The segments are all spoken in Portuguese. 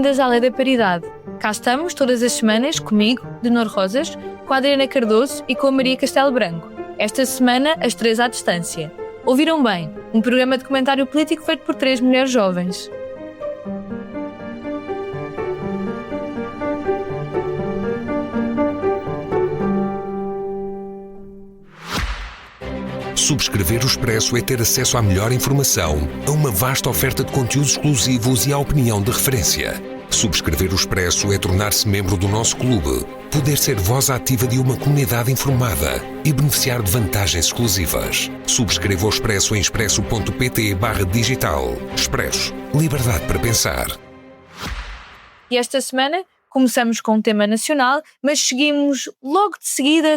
bem-vindas à Lei da Paridade. Cá estamos todas as semanas comigo, Denor Rosas, com a Adriana Cardoso e com a Maria Castelo Branco. Esta semana, as três à distância. Ouviram bem? Um programa de comentário político feito por três mulheres jovens. Subscrever o Expresso é ter acesso à melhor informação, a uma vasta oferta de conteúdos exclusivos e à opinião de referência. Subscrever o Expresso é tornar-se membro do nosso clube, poder ser voz ativa de uma comunidade informada e beneficiar de vantagens exclusivas. Subscreva o Expresso em expresso.pt/digital. Expresso. Liberdade para pensar. E esta semana começamos com um tema nacional, mas seguimos logo de seguida,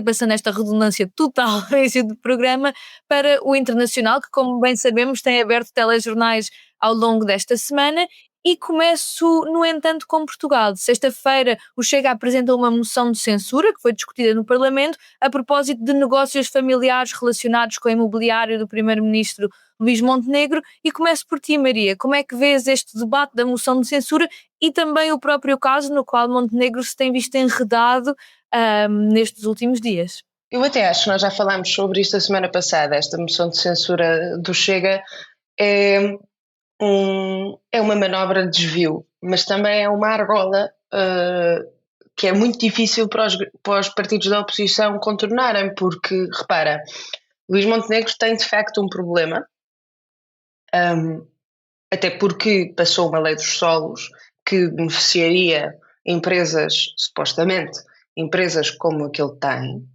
passando esta redundância total no início do programa, para o internacional, que, como bem sabemos, tem aberto telejornais ao longo desta semana. E começo, no entanto, com Portugal. Sexta-feira, o Chega apresenta uma moção de censura que foi discutida no Parlamento a propósito de negócios familiares relacionados com o imobiliário do primeiro-ministro Luís Montenegro. E começo por ti, Maria. Como é que vês este debate da moção de censura e também o próprio caso no qual Montenegro se tem visto enredado nestes últimos dias? Eu até acho que nós já falámos sobre isto a semana passada. Esta moção de censura do Chega é uma manobra de desvio, mas também é uma argola que é muito difícil para os partidos da oposição contornarem, porque, repara, Luís Montenegro tem de facto um problema, até porque passou uma lei dos solos que beneficiaria empresas, supostamente, empresas como a que ele tem,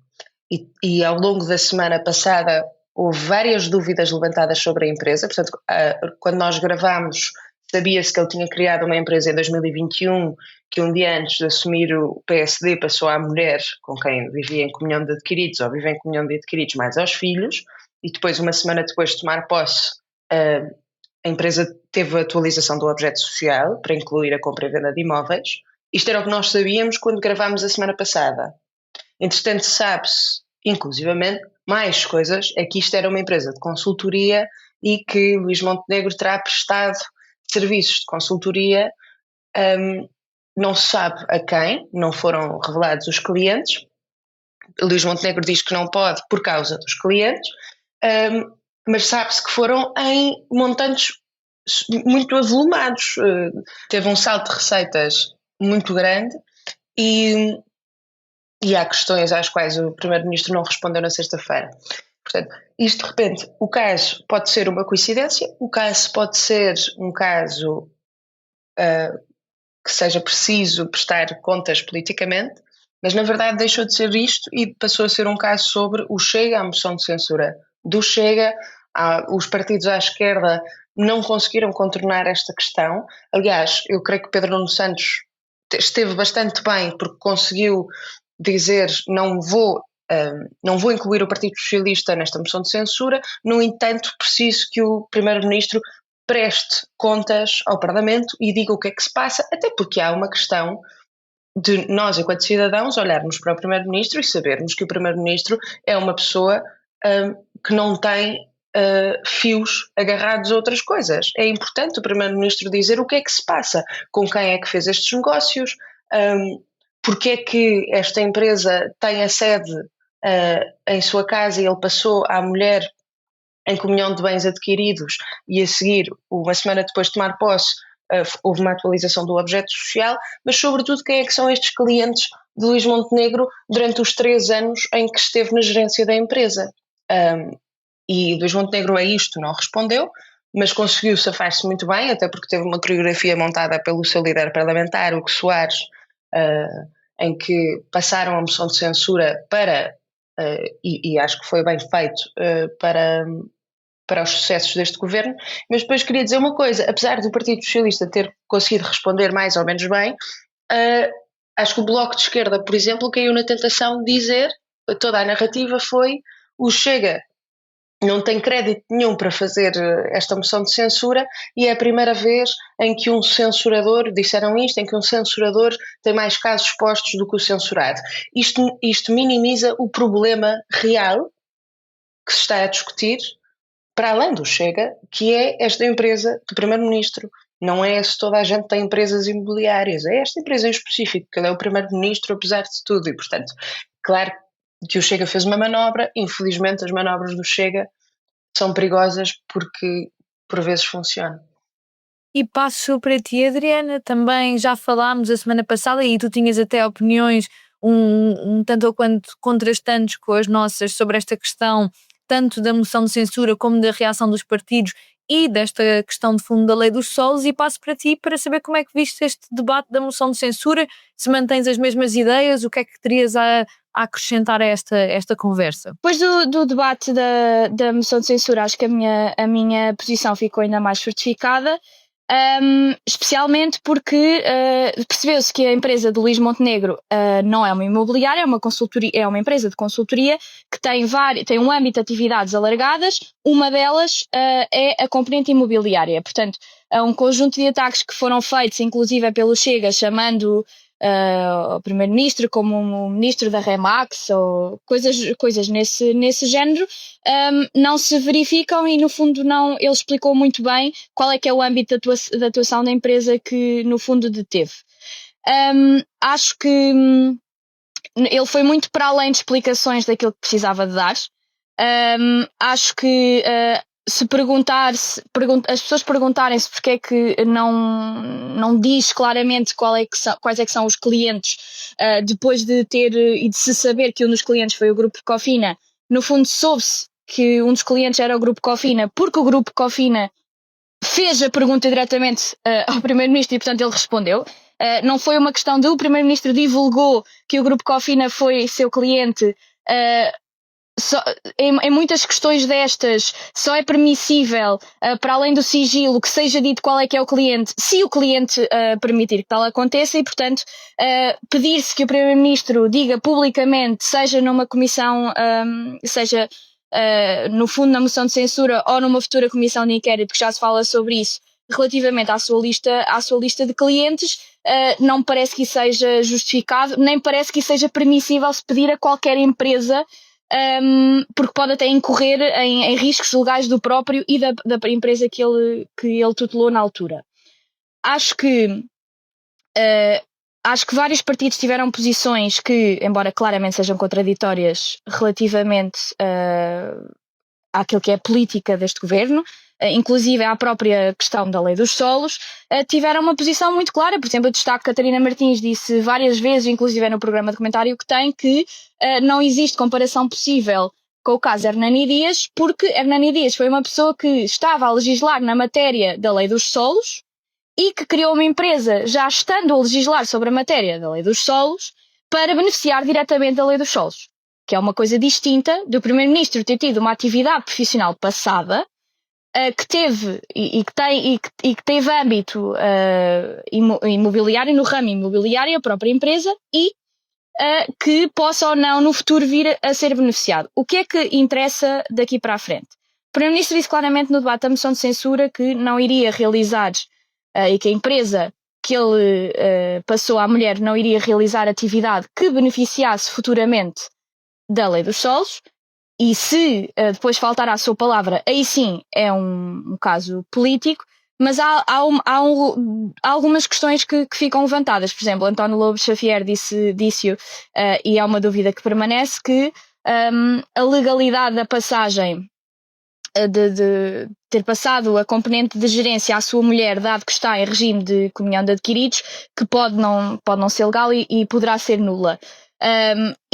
e ao longo da semana passada houve várias dúvidas levantadas sobre a empresa. Portanto, quando nós gravámos, sabia-se que ele tinha criado uma empresa em 2021, que um dia antes de assumir o PSD passou à mulher com quem vivia em comunhão de adquiridos, ou vive em comunhão de adquiridos, mais aos filhos, e depois, uma semana depois de tomar posse, a empresa teve a atualização do objeto social para incluir a compra e venda de imóveis. Isto era o que nós sabíamos quando gravámos a semana passada. Entretanto, sabe-se, inclusivamente, mais coisas, é que isto era uma empresa de consultoria e que Luís Montenegro terá prestado serviços de consultoria, não se sabe a quem, não foram revelados os clientes. Luís Montenegro diz que não pode por causa dos clientes, mas sabe-se que foram em montantes muito avolumados. Teve um salto de receitas muito grande e há questões às quais o Primeiro-Ministro não respondeu na sexta-feira. Portanto, isto de repente, o caso pode ser uma coincidência, o caso pode ser um caso que seja preciso prestar contas politicamente, mas na verdade deixou de ser isto e passou a ser um caso sobre o Chega, a moção de censura do Chega. Os partidos à esquerda não conseguiram contornar esta questão. Aliás, eu creio que Pedro Nuno Santos esteve bastante bem porque conseguiu dizer não vou incluir o Partido Socialista nesta moção de censura. No entanto, preciso que o Primeiro-Ministro preste contas ao Parlamento e diga o que é que se passa, até porque há uma questão de nós, enquanto cidadãos, olharmos para o Primeiro-Ministro e sabermos que o Primeiro-Ministro é uma pessoa que não tem fios agarrados a outras coisas. É importante o Primeiro-Ministro dizer o que é que se passa, com quem é que fez estes negócios, porque é que esta empresa tem a sede em sua casa e ele passou à mulher em comunhão de bens adquiridos e a seguir, uma semana depois de tomar posse, houve uma atualização do objeto social, mas sobretudo quem é que são estes clientes de Luís Montenegro durante os 3 anos em que esteve na gerência da empresa. E Luís Montenegro a isto não respondeu, mas conseguiu safar-se muito bem, até porque teve uma coreografia montada pelo seu líder parlamentar, Hugo Soares, em que passaram a moção de censura para, e acho que foi bem feito, para os sucessos deste governo. Mas depois queria dizer uma coisa: apesar do Partido Socialista ter conseguido responder mais ou menos bem, acho que o Bloco de Esquerda, por exemplo, caiu na tentação de dizer, toda a narrativa foi, o Chega não tem crédito nenhum para fazer esta moção de censura e é a primeira vez em que um censurador, disseram isto, em que um censurador tem mais casos postos do que o censurado. Isto minimiza o problema real que se está a discutir, para além do Chega, que é esta empresa do Primeiro-Ministro não é se toda a gente tem empresas imobiliárias, é esta empresa em específico, que ele é o primeiro-ministro apesar de tudo, e portanto, claro que o Chega fez uma manobra, infelizmente as manobras do Chega são perigosas porque por vezes funcionam. E passo para ti, Adriana, também já falámos a semana passada e tu tinhas até opiniões um tanto ou quanto contrastantes com as nossas sobre esta questão, tanto da moção de censura como da reação dos partidos e desta questão de fundo da lei dos solos, e passo para ti para saber como é que viste este debate da moção de censura, se mantens as mesmas ideias, o que é que terias a acrescentar a esta conversa? Depois do debate da moção de censura, acho que a minha posição ficou ainda mais fortificada. Especialmente porque percebeu-se que a empresa do Luís Montenegro não é uma imobiliária, é uma consultoria, é uma empresa de consultoria que tem um âmbito de atividades alargadas. Uma delas é a componente imobiliária. Portanto, um conjunto de ataques que foram feitos, inclusive pelo Chega, chamando o primeiro-ministro como um ministro da Remax ou coisas nesse género, não se verificam e no fundo ele explicou muito bem qual é que é o âmbito de atuação da empresa que no fundo deteve. Acho que ele foi muito para além de explicações daquilo que precisava de dar. Acho que se as pessoas perguntarem-se porque é que não diz claramente quais é que são os clientes, depois de ter e de se saber que um dos clientes foi o Grupo Cofina, no fundo soube-se que um dos clientes era o Grupo Cofina porque o Grupo Cofina fez a pergunta diretamente ao Primeiro-Ministro e portanto ele respondeu. Não foi uma questão de o Primeiro-Ministro divulgou que o Grupo Cofina foi seu cliente. Em muitas questões destas só é permissível, para além do sigilo, que seja dito qual é que é o cliente, se o cliente permitir que tal aconteça, e portanto pedir-se que o Primeiro-Ministro diga publicamente, seja numa comissão, seja no fundo na moção de censura ou numa futura comissão de inquérito, que já se fala sobre isso, relativamente à sua lista de clientes, não me parece que isso seja justificado, nem parece que isso seja permissível se pedir a qualquer empresa, porque pode até incorrer em riscos legais do próprio e da empresa que ele tutelou na altura. Acho que vários partidos tiveram posições que, embora claramente sejam contraditórias relativamente àquilo que é a política deste governo, inclusive à própria questão da lei dos solos, tiveram uma posição muito clara. Por exemplo, eu destaco que Catarina Martins disse várias vezes, inclusive no programa de comentário que tem, que não existe comparação possível com o caso Hernani Dias, porque Hernani Dias foi uma pessoa que estava a legislar na matéria da lei dos solos e que criou uma empresa, já estando a legislar sobre a matéria da lei dos solos, para beneficiar diretamente da lei dos solos, que é uma coisa distinta do Primeiro-Ministro ter tido uma atividade profissional passada, que teve e que teve âmbito imobiliário, no ramo imobiliário, a própria empresa, e que possa ou não no futuro vir a ser beneficiado. O que é que interessa daqui para a frente? O Primeiro-Ministro disse claramente no debate da moção de censura que não iria realizar e que a empresa que ele passou à mulher não iria realizar atividade que beneficiasse futuramente da lei dos solos. E se depois faltar à sua palavra, aí sim é um caso político, mas há algumas questões que ficam levantadas. Por exemplo, António Lobo Xavier disse-o, e há uma dúvida que permanece, que a legalidade da passagem, de ter passado a componente de gerência à sua mulher, dado que está em regime de comunhão de adquiridos, que pode não ser legal e poderá ser nula.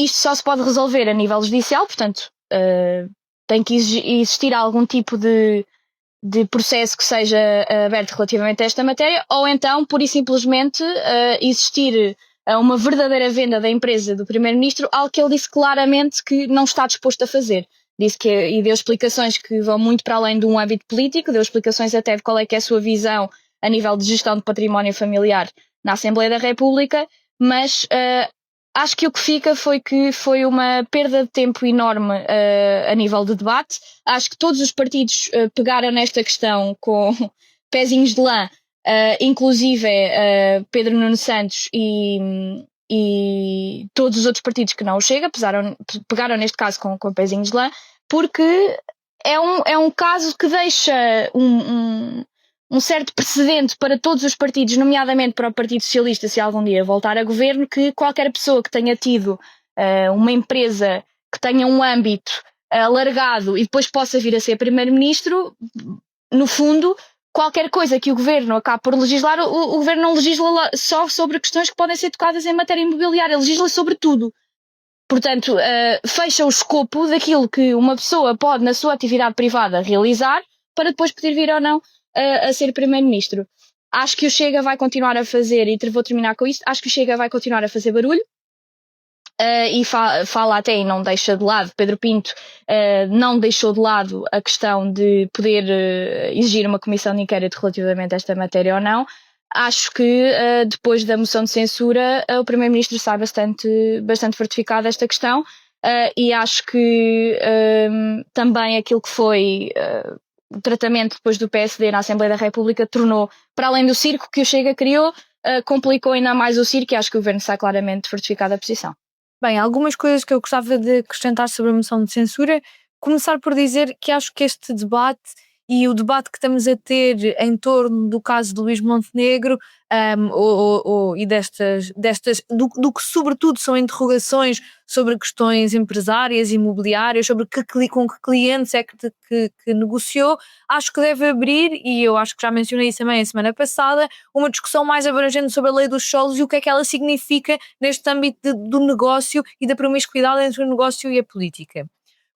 Isto só se pode resolver a nível judicial, portanto, tem que existir algum tipo de processo que seja aberto relativamente a esta matéria, ou então, pura e simplesmente, existir uma verdadeira venda da empresa do Primeiro-Ministro, algo que ele disse claramente que não está disposto a fazer. Disse e deu explicações que vão muito para além de um âmbito político, deu explicações até de qual é que é a sua visão a nível de gestão de património familiar na Assembleia da República, mas acho que o que fica foi que foi uma perda de tempo enorme a nível de debate. Acho que todos os partidos pegaram nesta questão com pezinhos de lã, inclusive Pedro Nuno Santos e todos os outros partidos que não o Chega, pegaram neste caso com pezinhos de lã, porque é um caso que deixa um certo precedente para todos os partidos, nomeadamente para o Partido Socialista, se algum dia voltar a governo, que qualquer pessoa que tenha tido uma empresa que tenha um âmbito alargado e depois possa vir a ser primeiro-ministro, no fundo, qualquer coisa que o governo acabe por legislar, o governo não legisla só sobre questões que podem ser tocadas em matéria imobiliária, legisla sobre tudo. Portanto, fecha o escopo daquilo que uma pessoa pode, na sua atividade privada, realizar, para depois poder vir ou não a ser primeiro-ministro. Acho que o Chega vai continuar a fazer, e vou terminar com isto, acho que o Chega vai continuar a fazer barulho, e fala até, e não deixa de lado, Pedro Pinto não deixou de lado a questão de poder exigir uma comissão de inquérito relativamente a esta matéria ou não. Acho que depois da moção de censura o Primeiro-Ministro está bastante fortificado esta questão, e acho que também aquilo que foi o tratamento depois do PSD na Assembleia da República tornou, para além do circo que o Chega criou, complicou ainda mais o circo, e acho que o Governo está claramente fortificado a posição. Bem, algumas coisas que eu gostava de acrescentar sobre a moção de censura. Começar por dizer que acho que este debate e o debate que estamos a ter em torno do caso de Luís Montenegro e do que sobretudo são interrogações sobre questões empresárias, imobiliárias, sobre com que clientes é que negociou, acho que deve abrir, e eu acho que já mencionei isso também a semana passada, uma discussão mais abrangente sobre a lei dos solos e o que é que ela significa neste âmbito do negócio e da promiscuidade entre o negócio e a política.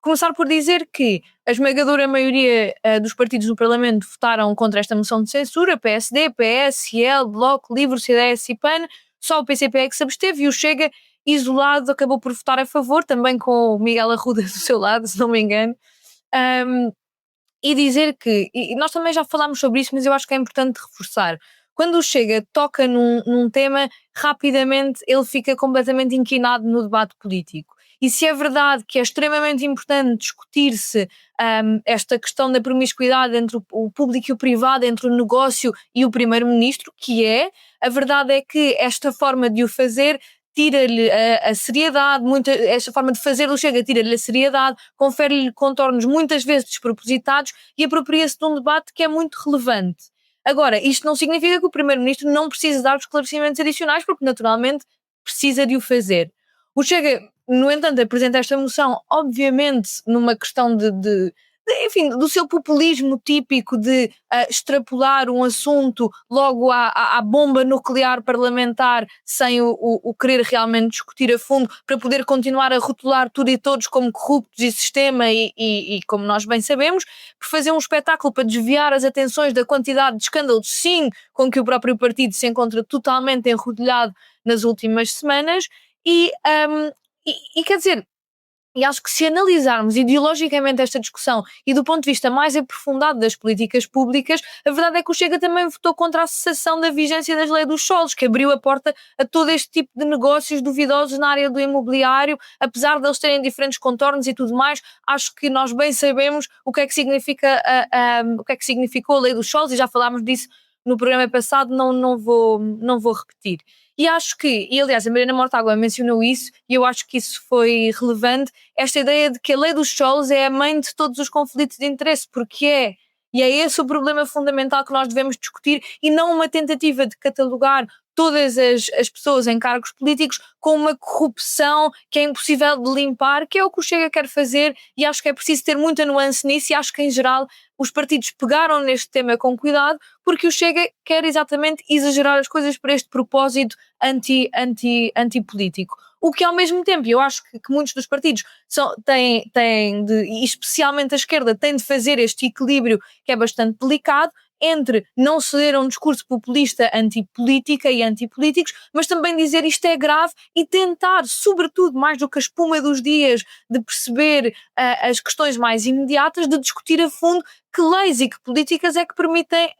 Começar por dizer que a esmagadora maioria dos partidos no Parlamento votaram contra esta moção de censura, PSD, PS, IEL, Bloco, Livre, CDS e PAN, só o PCP é que se absteve, e o Chega, isolado, acabou por votar a favor, também com o Miguel Arruda do seu lado, se não me engano. E dizer que, e nós também já falámos sobre isso, mas eu acho que é importante reforçar, quando o Chega toca num tema, rapidamente ele fica completamente inquinado no debate político. E se é verdade que é extremamente importante discutir-se esta questão da promiscuidade entre o público e o privado, entre o negócio e o primeiro-ministro, a verdade é que esta forma de o fazer tira-lhe a seriedade, esta forma de fazer o Chega tira-lhe a seriedade, confere-lhe contornos muitas vezes despropositados e apropria-se de um debate que é muito relevante. Agora, isto não significa que o Primeiro-Ministro não precise dar esclarecimentos adicionais, porque naturalmente precisa de o fazer. O Chega, no entanto, apresenta esta moção, obviamente, numa questão enfim, do seu populismo típico de extrapolar um assunto logo à bomba nuclear parlamentar sem o querer realmente discutir a fundo, para poder continuar a rotular tudo e todos como corruptos e sistema e como nós bem sabemos, por fazer um espetáculo para desviar as atenções da quantidade de escândalos, sim, com que o próprio partido se encontra totalmente enrodilhado nas últimas semanas. E quer dizer, e acho que se analisarmos ideologicamente esta discussão e do ponto de vista mais aprofundado das políticas públicas, a verdade é que o Chega também votou contra a cessação da vigência das leis dos solos, que abriu a porta a todo este tipo de negócios duvidosos na área do imobiliário, apesar de eles terem diferentes contornos e tudo mais. Acho que nós bem sabemos o que é que significa o que é que significou a lei dos solos, e já falámos disso no programa passado, não vou repetir. E acho que, e aliás a Mariana Mortágua mencionou isso, e eu acho que isso foi relevante, esta ideia de que a lei dos solos é a mãe de todos os conflitos de interesse, porque e é esse o problema fundamental que nós devemos discutir, e não uma tentativa de catalogar todas as pessoas em cargos políticos com uma corrupção que é impossível de limpar, que é o que o Chega quer fazer, e acho que é preciso ter muita nuance nisso, e acho que em geral os partidos pegaram neste tema com cuidado, porque o Chega quer exatamente exagerar as coisas para este propósito antipolítico. O que ao mesmo tempo, eu acho que muitos dos partidos têm e especialmente a esquerda, têm de fazer este equilíbrio que é bastante delicado, entre não ceder a um discurso populista antipolítica e antipolíticos, mas também dizer isto é grave e tentar, sobretudo, mais do que a espuma dos dias, de perceber as questões mais imediatas, de discutir a fundo que leis e que políticas é que permitem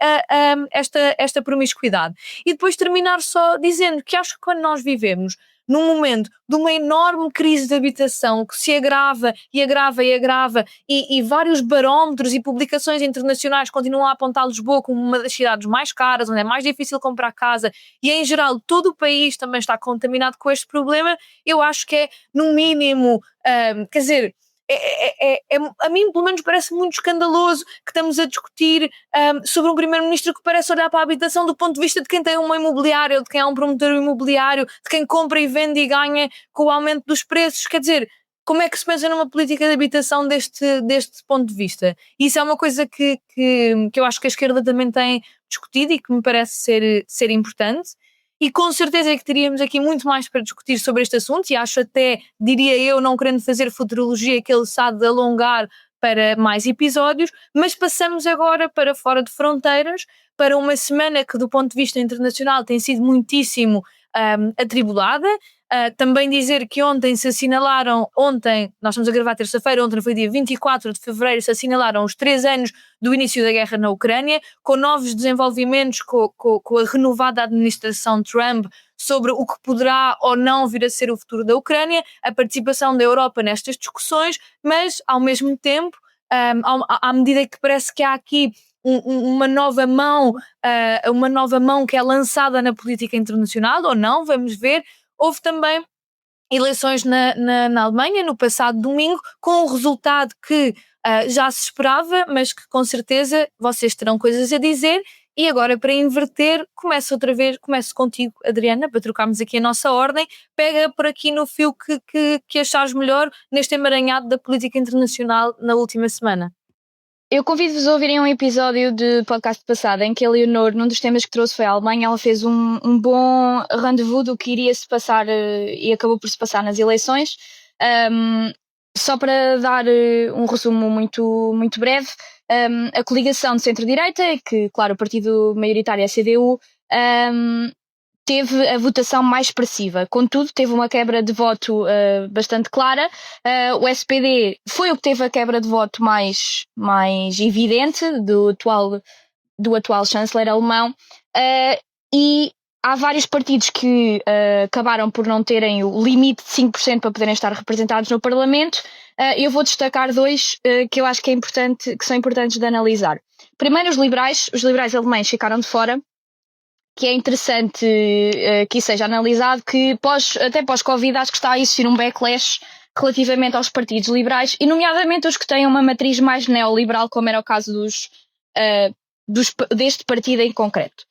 esta promiscuidade. E depois terminar só dizendo que acho que quando nós vivemos num momento de uma enorme crise de habitação que se agrava e vários barómetros e publicações internacionais continuam a apontar Lisboa como uma das cidades mais caras, onde é mais difícil comprar casa, e em geral todo o país também está contaminado com este problema, eu acho que é no mínimo, quer dizer, a mim pelo menos parece muito escandaloso que estamos a discutir sobre um primeiro-ministro que parece olhar para a habitação do ponto de vista de quem tem uma imobiliária ou de quem é um promotor imobiliário, de quem compra e vende e ganha com o aumento dos preços. Quer dizer, como é que se pensa numa política de habitação deste ponto de vista? Isso é uma coisa que eu acho que a esquerda também tem discutido e que me parece ser importante. E com certeza é que teríamos aqui muito mais para discutir sobre este assunto, e acho até, diria eu, não querendo fazer futurologia, que ele se há de alongar para mais episódios, mas passamos agora para fora de fronteiras, para uma semana que do ponto de vista internacional tem sido muitíssimo atribulada. Também dizer que ontem, nós estamos a gravar terça-feira, ontem foi dia 24 de fevereiro, se assinalaram os 3 anos do início da guerra na Ucrânia, com novos desenvolvimentos, com a renovada administração Trump sobre o que poderá ou não vir a ser o futuro da Ucrânia, a participação da Europa nestas discussões, mas ao mesmo tempo, à medida que parece que há aqui uma nova mão que é lançada na política internacional, ou não, vamos ver. Houve também eleições na Alemanha no passado domingo, com um resultado que já se esperava, mas que com certeza vocês terão coisas a dizer. E agora, para inverter, começo contigo, Adriana, para trocarmos aqui a nossa ordem. Pega por aqui no fio que achares melhor neste emaranhado da política internacional na última semana. Eu convido-vos a ouvirem um episódio de podcast passado em que a Leonor, num dos temas que trouxe foi a Alemanha. Ela fez um bom rendezvous do que iria se passar e acabou por se passar nas eleições. Só para dar um resumo muito, muito breve, a coligação de centro-direita, que claro, o partido maioritário é a CDU, teve a votação mais expressiva. Contudo, teve uma quebra de voto bastante clara. O SPD foi o que teve a quebra de voto mais evidente do atual chanceler alemão. E há vários partidos que acabaram por não terem o limite de 5% para poderem estar representados no Parlamento. Eu vou destacar 2 que eu acho que são importantes de analisar. Primeiro, os liberais alemães ficaram de fora, que é interessante que isso seja analisado, que até pós-Covid acho que está a existir um backlash relativamente aos partidos liberais, e nomeadamente os que têm uma matriz mais neoliberal, como era o caso deste partido em concreto.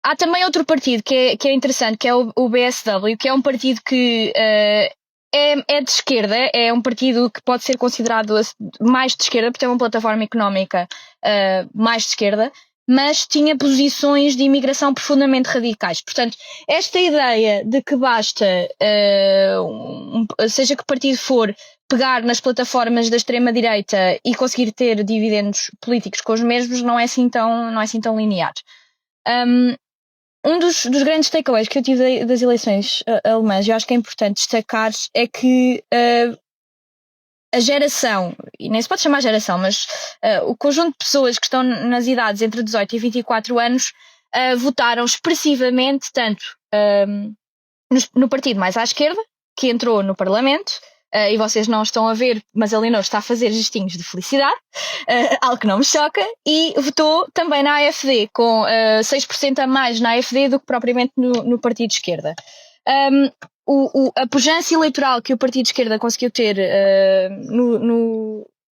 Há também outro partido que é interessante, que é o BSW, que é um partido que é de esquerda, é um partido que pode ser considerado mais de esquerda, porque tem uma plataforma económica mais de esquerda, mas tinha posições de imigração profundamente radicais. Portanto, esta ideia de que basta, seja que partido for, pegar nas plataformas da extrema-direita e conseguir ter dividendos políticos com os mesmos não é assim tão linear. Um dos grandes takeaways que eu tive das eleições alemãs, e eu acho que é importante destacar, é que a geração, e nem se pode chamar geração, mas o conjunto de pessoas que estão nas idades entre 18 e 24 anos votaram expressivamente tanto no partido mais à esquerda, que entrou no Parlamento, e vocês não estão a ver, mas a Leonor está a fazer gestinhos de felicidade, algo que não me choca, e votou também na AfD, com 6% a mais na AfD do que propriamente no partido de esquerda. A pujança eleitoral que o partido de esquerda conseguiu ter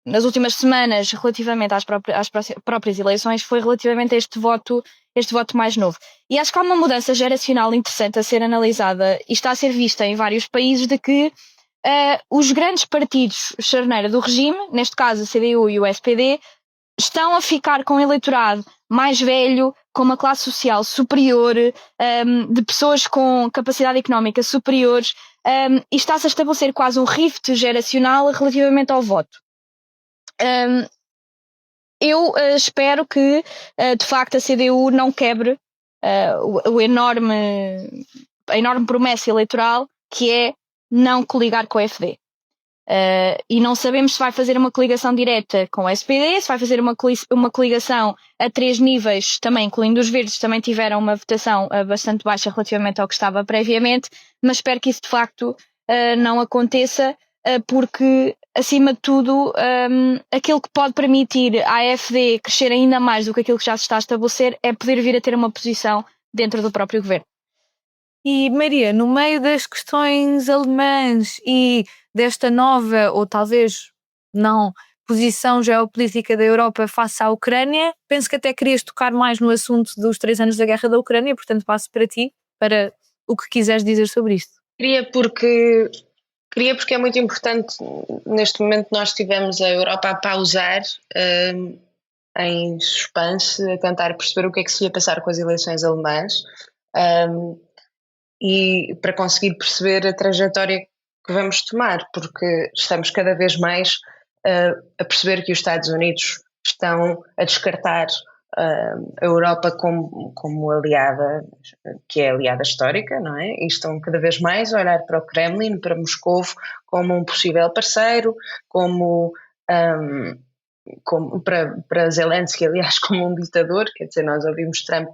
nas últimas semanas relativamente às próprias eleições foi relativamente a este voto mais novo. E acho que há uma mudança geracional interessante a ser analisada e está a ser vista em vários países, de que os grandes partidos charneira do regime, neste caso a CDU e o SPD, estão a ficar com um eleitorado mais velho, com uma classe social superior, de pessoas com capacidade económica superior, e está-se a estabelecer quase um rift geracional relativamente ao voto. Eu espero que, de facto, a CDU não quebre a enorme promessa eleitoral, que é não coligar com a AfD. E não sabemos se vai fazer uma coligação direta com o SPD, se vai fazer uma coligação a 3 níveis, também incluindo os verdes, também tiveram uma votação bastante baixa relativamente ao que estava previamente, mas espero que isso de facto não aconteça, porque acima de tudo aquilo que pode permitir à AfD crescer ainda mais do que aquilo que já se está a estabelecer é poder vir a ter uma posição dentro do próprio governo. E Maria, no meio das questões alemãs e desta nova, ou talvez não, posição geopolítica da Europa face à Ucrânia, penso que até querias tocar mais no assunto dos 3 anos da guerra da Ucrânia, portanto passo para ti, para o que quiseres dizer sobre isto. Queria porque é muito importante. Neste momento nós tivemos a Europa a pausar, em suspense, a tentar perceber o que é que se ia passar com as eleições alemãs, e para conseguir perceber a trajetória que vamos tomar, porque estamos cada vez mais a perceber que os Estados Unidos estão a descartar a Europa como aliada, que é aliada histórica, não é? E estão cada vez mais a olhar para o Kremlin, para Moscovo, como um possível parceiro, como para Zelensky, aliás, como um ditador. Quer dizer, nós ouvimos Trump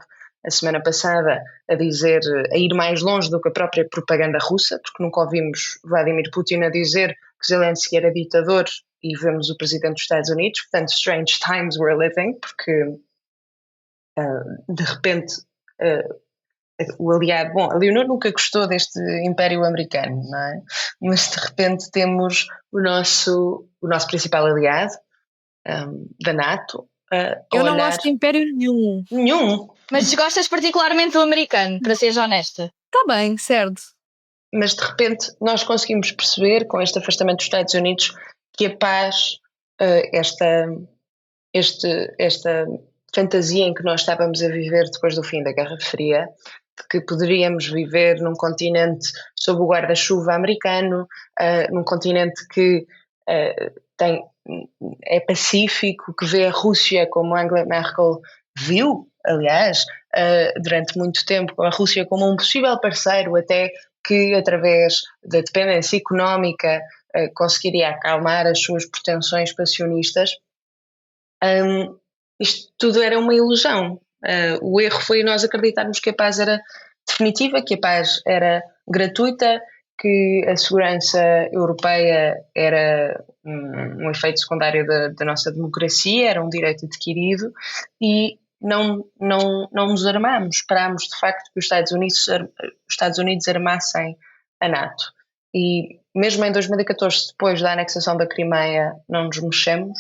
a semana passada a ir mais longe do que a própria propaganda russa, porque nunca ouvimos Vladimir Putin a dizer que Zelensky era ditador e vemos o presidente dos Estados Unidos. Portanto, strange times we're living, porque de repente o aliado, bom, a Leonor nunca gostou deste império americano, não é? Mas de repente temos o nosso principal aliado, da NATO. Eu não gosto de império nenhum. Mas gostas particularmente do americano, para seres honesta? Está bem, certo. Mas de repente nós conseguimos perceber, com este afastamento dos Estados Unidos, que a paz, esta fantasia em que nós estávamos a viver depois do fim da Guerra Fria, de que poderíamos viver num continente sob o guarda-chuva americano, num continente que é pacífico, que vê a Rússia como Angela Merkel viu, aliás, durante muito tempo, a Rússia como um possível parceiro, até que através da dependência económica conseguiria acalmar as suas pretensões expansionistas. Isto tudo era uma ilusão. O erro foi nós acreditarmos que a paz era definitiva, que a paz era gratuita, que a segurança europeia era um efeito secundário da nossa democracia, era um direito adquirido, e não nos armámos. Esperámos de facto que os Estados Unidos armassem a NATO. E mesmo em 2014, depois da anexação da Crimeia, não nos mexemos.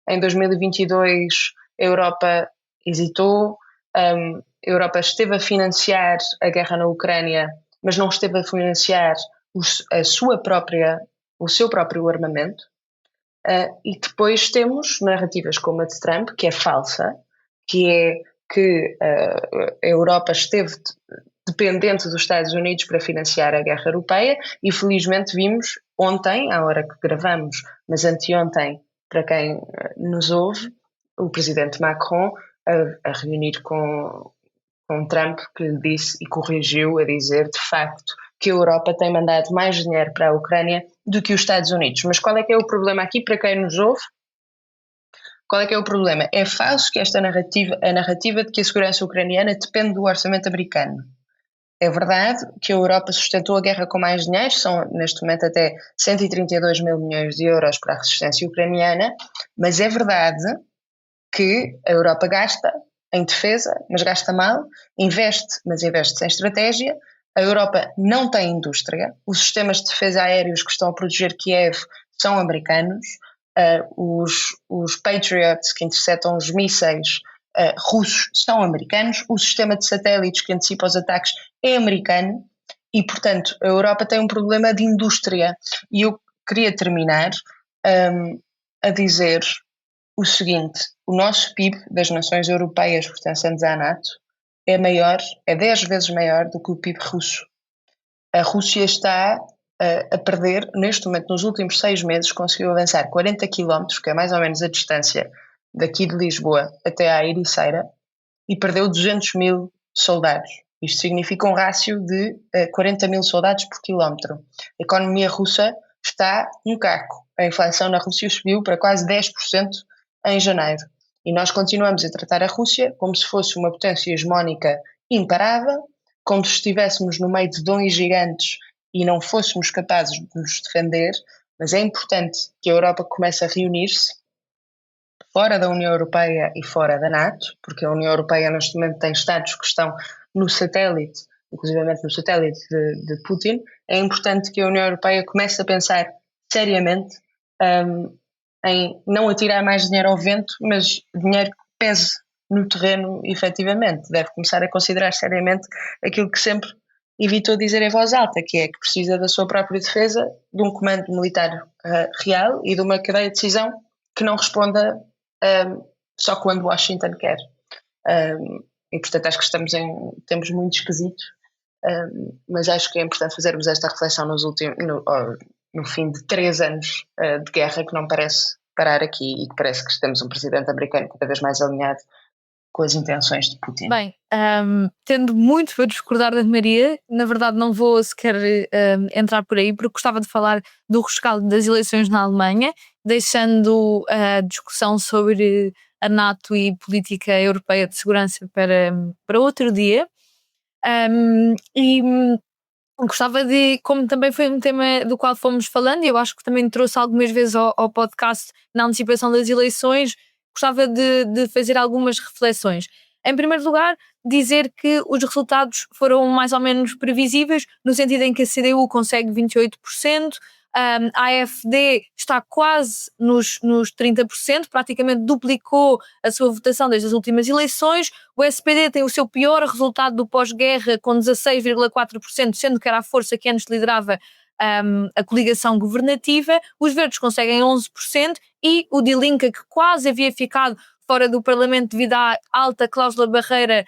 Em 2022 a Europa hesitou, a Europa esteve a financiar a guerra na Ucrânia, mas não esteve a financiar o seu próprio armamento. E depois temos narrativas como a de Trump, que é falsa, que é que a Europa esteve dependente dos Estados Unidos para financiar a guerra europeia, e felizmente vimos ontem, à hora que gravamos, mas anteontem, para quem nos ouve, o presidente Macron a reunir com Trump, que lhe disse e corrigiu a dizer, de facto, que a Europa tem mandado mais dinheiro para a Ucrânia do que os Estados Unidos. Mas qual é que é o problema aqui, para quem nos ouve? Qual é que é o problema? É falso que a narrativa de que a segurança ucraniana depende do orçamento americano. É verdade que a Europa sustentou a guerra com mais dinheiro, são neste momento até 132 mil milhões de euros para a resistência ucraniana, mas é verdade que a Europa gasta em defesa, mas gasta mal, investe, mas investe sem estratégia. A Europa não tem indústria, os sistemas de defesa aéreos que estão a proteger Kiev são americanos, os Patriots que interceptam os mísseis russos são americanos, o sistema de satélites que antecipa os ataques é americano, e portanto a Europa tem um problema de indústria. E eu queria terminar a dizer o seguinte: o nosso PIB das nações europeias pertencentes à NATO é 10 vezes maior do que o PIB russo. A Rússia está a perder, neste momento, nos últimos 6 meses, conseguiu avançar 40 km, que é mais ou menos a distância daqui de Lisboa até à Ericeira, e perdeu 200 mil soldados. Isto significa um rácio de 40 mil soldados por quilómetro. A economia russa está um caco. A inflação na Rússia subiu para quase 10% em janeiro. E nós continuamos a tratar a Rússia como se fosse uma potência hegemónica imparável, como se estivéssemos no meio de dons gigantes e não fôssemos capazes de nos defender. Mas é importante que a Europa comece a reunir-se fora da União Europeia e fora da NATO, porque a União Europeia neste momento tem Estados que estão no satélite inclusivamente no satélite de Putin, é importante que a União Europeia comece a pensar seriamente em não atirar mais dinheiro ao vento, mas dinheiro que pese no terreno efetivamente. Deve começar a considerar seriamente aquilo que sempre evitou dizer em voz alta, que é que precisa da sua própria defesa, de um comando militar real e de uma cadeia de decisão que não responda só quando Washington quer. E portanto acho que estamos em tempos muito esquisitos, mas acho que é importante fazermos esta reflexão no fim de 3 anos de guerra, que não parece parar aqui e que parece que temos um presidente americano cada vez mais alinhado com as intenções de Putin. Bem, tendo muito para discordar da Maria, na verdade não vou sequer entrar por aí, porque gostava de falar do rescaldo das eleições na Alemanha, deixando a discussão sobre a NATO e política europeia de segurança para outro dia. Gostava de, como também foi um tema do qual fomos falando, e eu acho que também trouxe algumas vezes ao podcast na antecipação das eleições, gostava de fazer algumas reflexões. Em primeiro lugar, dizer que os resultados foram mais ou menos previsíveis, no sentido em que a CDU consegue 28%, a AfD está quase nos 30%, praticamente duplicou a sua votação desde as últimas eleições. O SPD tem o seu pior resultado do pós-guerra, com 16,4%, sendo que era a força que antes liderava a coligação governativa. Os Verdes conseguem 11% e o Die Linke, que quase havia ficado fora do Parlamento devido à alta cláusula barreira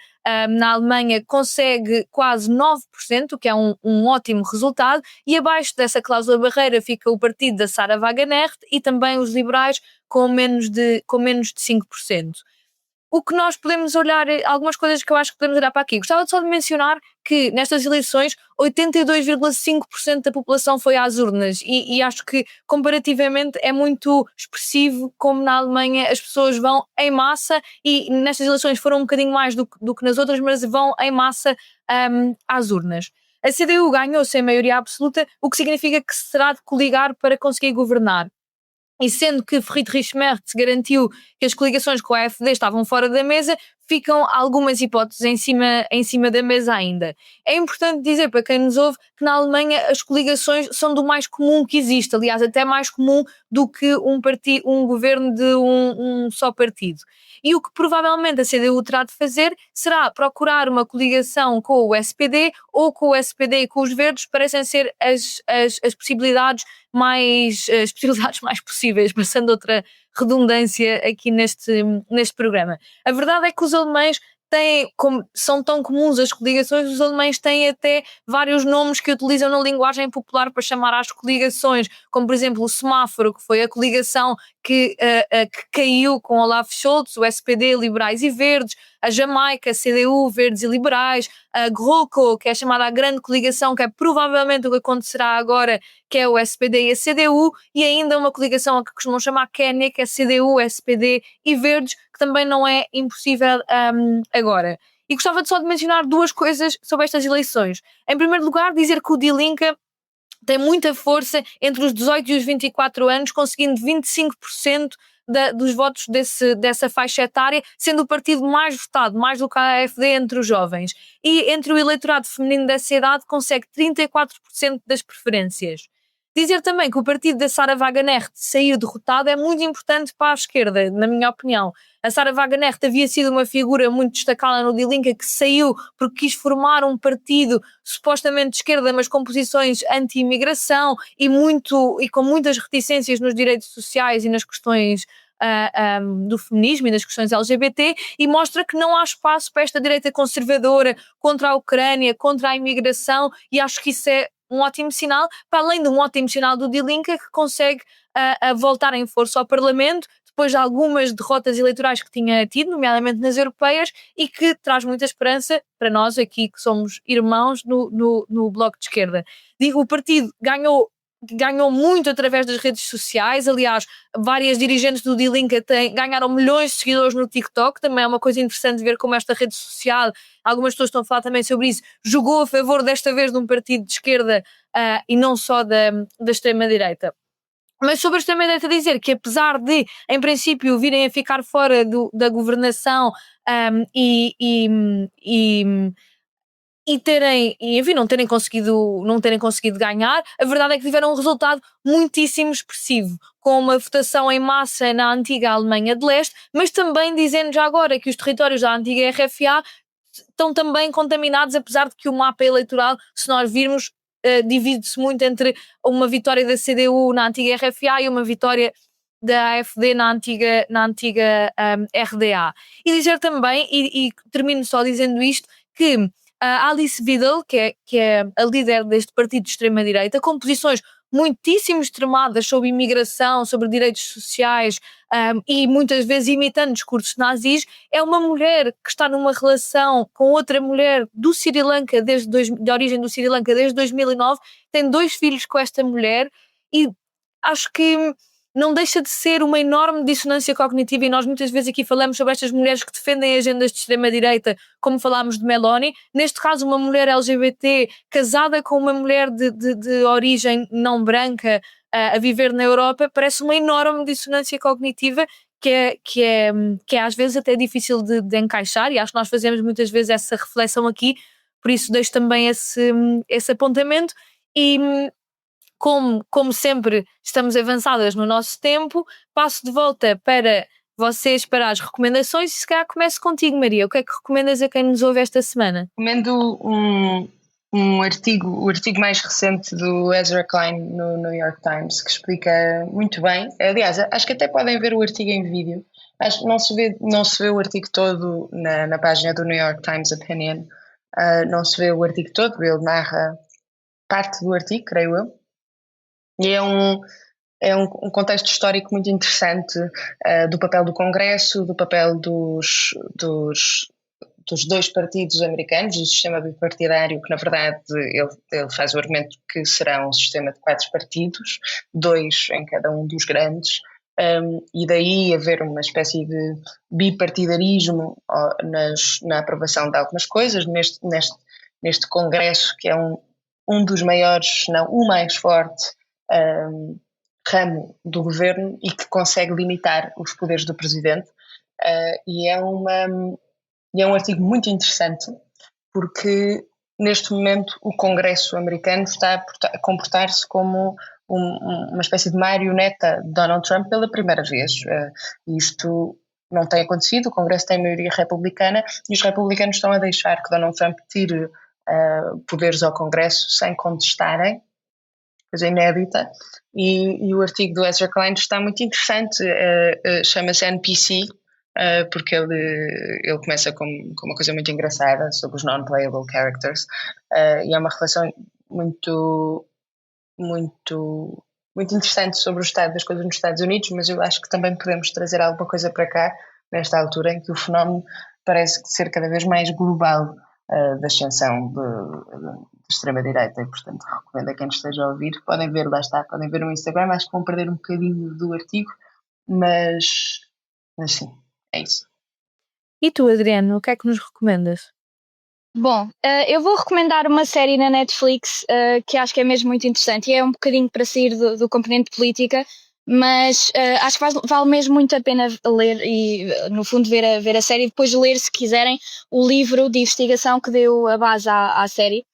na Alemanha, consegue quase 9%, o que é um ótimo resultado, e abaixo dessa cláusula barreira fica o partido da Sarah Wagenknecht e também os liberais com menos de 5%. O que nós podemos olhar, algumas coisas que eu acho que podemos olhar para aqui. Gostava só de mencionar que nestas eleições 82,5% da população foi às urnas e acho que comparativamente é muito expressivo como na Alemanha as pessoas vão em massa, e nestas eleições foram um bocadinho mais do que nas outras, mas vão em massa às urnas. A CDU ganhou sem maioria absoluta, o que significa que será de coligar para conseguir governar. E sendo que Friedrich Merz garantiu que as coligações com a AfD estavam fora da mesa, ficam algumas hipóteses em cima da mesa ainda. É importante dizer para quem nos ouve que na Alemanha as coligações são do mais comum que existe, aliás até mais comum do que um governo de um só partido. E o que provavelmente a CDU terá de fazer será procurar uma coligação com o SPD, ou com o SPD e com os Verdes, parecem ser as possibilidades mais possíveis, passando outra redundância aqui neste programa. A verdade é que os alemães são tão comuns as coligações, os alemães têm até vários nomes que utilizam na linguagem popular para chamar às coligações, como por exemplo o semáforo, que foi a coligação que caiu com Olaf Scholz, o SPD, Liberais e Verdes, a Jamaica, CDU, Verdes e Liberais, a GroKo, que é chamada a Grande Coligação, que é provavelmente o que acontecerá agora, que é o SPD e a CDU, e ainda uma coligação a que costumam chamar Quénia, que é CDU, SPD e Verdes, que também não é impossível agora. E gostava só de mencionar 2 coisas sobre estas eleições. Em primeiro lugar, dizer que o Die Linke tem muita força entre os 18 e os 24 anos, conseguindo 25% dos votos dessa faixa etária, sendo o partido mais votado, mais do que a AfD, entre os jovens. E entre o eleitorado feminino dessa idade consegue 34% das preferências. Dizer também que o partido da Sarah Wagenknecht saiu derrotado é muito importante para a esquerda, na minha opinião. A Sarah Wagenknecht havia sido uma figura muito destacada no Die Linke, que saiu porque quis formar um partido supostamente de esquerda, mas com posições anti-imigração e com muitas reticências nos direitos sociais e nas questões do feminismo e das questões LGBT, e mostra que não há espaço para esta direita conservadora contra a Ucrânia, contra a imigração, e acho que isso é um ótimo sinal, para além de um ótimo sinal do Die Linke, que consegue voltar em força ao Parlamento, depois de algumas derrotas eleitorais que tinha tido, nomeadamente nas europeias, e que traz muita esperança para nós aqui, que somos irmãos no Bloco de Esquerda. Digo, o partido ganhou muito através das redes sociais. Aliás, várias dirigentes do Die Linke ganharam milhões de seguidores no TikTok. Também é uma coisa interessante ver como esta rede social, algumas pessoas estão a falar também sobre isso, jogou a favor desta vez de um partido de esquerda e não só da extrema-direita. Mas sobre a extrema-direita, dizer que apesar de, em princípio, virem a ficar fora da governação e enfim, não terem conseguido ganhar. A verdade é que tiveram um resultado muitíssimo expressivo, com uma votação em massa na antiga Alemanha de Leste, mas também dizendo já agora que os territórios da antiga RFA estão também contaminados, apesar de que o mapa eleitoral, se nós virmos, divide-se muito entre uma vitória da CDU na antiga RFA e uma vitória da AfD na antiga RDA. E dizer também, e termino só dizendo isto, que a Alice Weidel, que é a líder deste partido de extrema-direita, com posições muitíssimo extremadas sobre imigração, sobre direitos sociais, e muitas vezes imitando discursos nazis, é uma mulher que está numa relação com outra mulher do Sri Lanka, de origem do Sri Lanka desde 2009, tem 2 filhos com esta mulher, e acho que não deixa de ser uma enorme dissonância cognitiva, e nós muitas vezes aqui falamos sobre estas mulheres que defendem agendas de extrema-direita, como falámos de Meloni, neste caso uma mulher LGBT casada com uma mulher de origem não branca, a viver na Europa, parece uma enorme dissonância cognitiva que é às vezes até difícil de encaixar, e acho que nós fazemos muitas vezes essa reflexão aqui, por isso deixo também esse apontamento. E como sempre estamos avançadas no nosso tempo, passo de volta para vocês para as recomendações, e se calhar começo contigo, Maria. O que é que recomendas a quem nos ouve esta semana? Recomendo o artigo mais recente do Ezra Klein no New York Times, que explica muito bem. Aliás, acho que até podem ver o artigo em vídeo. Acho que não se vê o artigo todo na página do New York Times Opinion. Não se vê o artigo todo, ele narra parte do artigo, creio eu. E é um contexto histórico muito interessante, do papel do Congresso, do papel dos 2 partidos americanos, do sistema bipartidário, que na verdade ele faz o argumento que será um sistema de 4 partidos, 2 em cada um dos grandes, e daí haver uma espécie de bipartidarismo na aprovação de algumas coisas neste Congresso, que é um dos maiores, se não o mais forte, ramo do governo, e que consegue limitar os poderes do presidente, e é um artigo muito interessante, porque neste momento o Congresso americano está a comportar-se como uma espécie de marioneta de Donald Trump pela primeira vez. Isto não tem acontecido, o Congresso tem maioria republicana e os republicanos estão a deixar que Donald Trump tire poderes ao Congresso sem contestarem, coisa inédita, e o artigo do Ezra Klein está muito interessante, chama-se NPC, porque ele começa com uma coisa muito engraçada sobre os non-playable characters, e é uma reflexão muito, muito, muito interessante sobre o estado das coisas nos Estados Unidos, mas eu acho que também podemos trazer alguma coisa para cá, nesta altura em que o fenómeno parece ser cada vez mais global, da ascensão de extrema-direita, e portanto recomendo a quem esteja a ouvir, podem ver, lá está, podem ver no Instagram, acho que vão perder um bocadinho do artigo, mas sim, é isso. E tu, Adriano, o que é que nos recomendas? Bom, eu vou recomendar uma série na Netflix que acho que é mesmo muito interessante, e é um bocadinho para sair do componente política, mas acho que vale mesmo muito a pena ler e, no fundo, ver a série e depois ler, se quiserem, o livro de investigação que deu a base à série,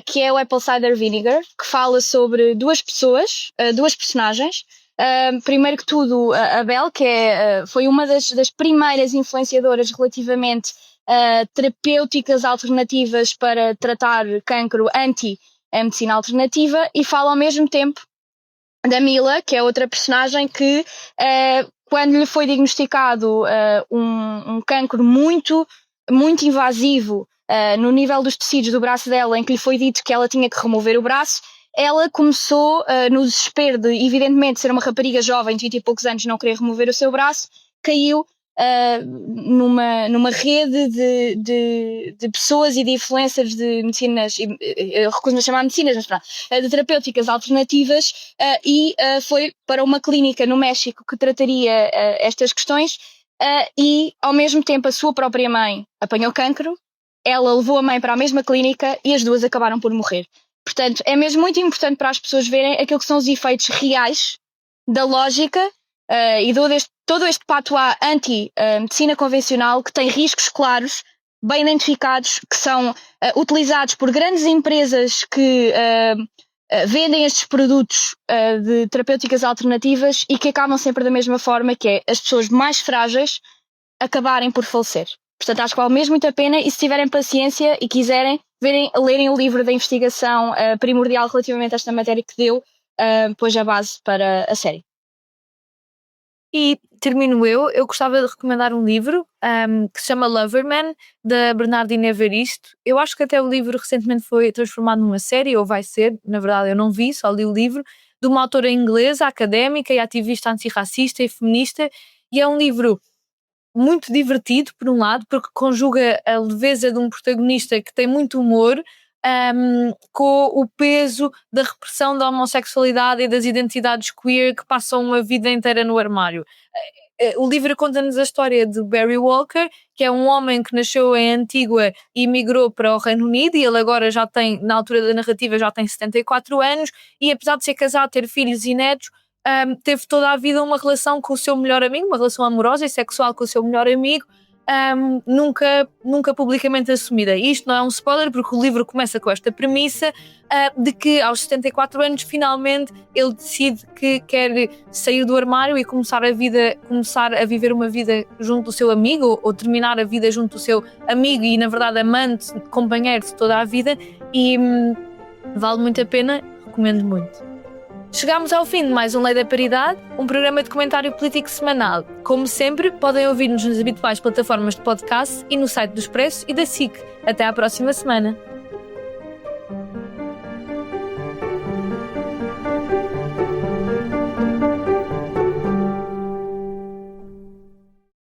que é o Apple Cider Vinegar, que fala sobre 2 pessoas, 2 personagens. Primeiro que tudo, a Belle, que foi uma das primeiras influenciadoras relativamente terapêuticas alternativas para tratar cancro anti-medicina alternativa, e fala ao mesmo tempo da Mila, que é outra personagem que, quando lhe foi diagnosticado um cancro muito, muito invasivo no nível dos tecidos do braço dela, em que lhe foi dito que ela tinha que remover o braço, ela começou, no desespero de, evidentemente, ser uma rapariga jovem de 20 e poucos anos, não querer remover o seu braço, caiu numa rede de pessoas e de influencers de medicinas, eu recuso-me a chamar medicinas, mas pronto, de terapêuticas alternativas, e foi para uma clínica no México que trataria estas questões, e ao mesmo tempo a sua própria mãe apanhou cancro, ela levou a mãe para a mesma clínica e as 2 acabaram por morrer. Portanto, é mesmo muito importante para as pessoas verem aquilo que são os efeitos reais da lógica e todo este patuá anti-medicina convencional, que tem riscos claros bem identificados, que são utilizados por grandes empresas que vendem estes produtos de terapêuticas alternativas e que acabam sempre da mesma forma, que é as pessoas mais frágeis acabarem por falecer. Portanto, acho que vale mesmo muito a pena, e se tiverem paciência e quiserem lerem o livro da investigação primordial relativamente a esta matéria que deu, pôs a base para a série. E termino eu gostava de recomendar um livro que se chama Loverman, da Bernardine Evaristo. Eu acho que até o livro recentemente foi transformado numa série, ou vai ser, na verdade eu não vi, só li o livro, de uma autora inglesa, académica e ativista antirracista e feminista, e é um livro muito divertido, por um lado, porque conjuga a leveza de um protagonista que tem muito humor com o peso da repressão da homossexualidade e das identidades queer que passam uma vida inteira no armário. O livro conta-nos a história de Barry Walker, que é um homem que nasceu em Antígua e migrou para o Reino Unido, e ele agora já tem, na altura da narrativa, já tem 74 anos, e apesar de ser casado, ter filhos e netos, teve toda a vida uma relação com o seu melhor amigo, uma relação amorosa e sexual com o seu melhor amigo, nunca publicamente assumida. Isto não é um spoiler, porque o livro começa com esta premissa de que aos 74 anos finalmente ele decide que quer sair do armário e começar a viver uma vida junto do seu amigo, ou terminar a vida junto do seu amigo e, na verdade, amante, companheiro de toda a vida, e vale muito a pena, recomendo muito. Chegámos ao fim de mais um Lei da Paridade, um programa de comentário político semanal. Como sempre, podem ouvir-nos nas habituais plataformas de podcast e no site do Expresso e da SIC. Até à próxima semana.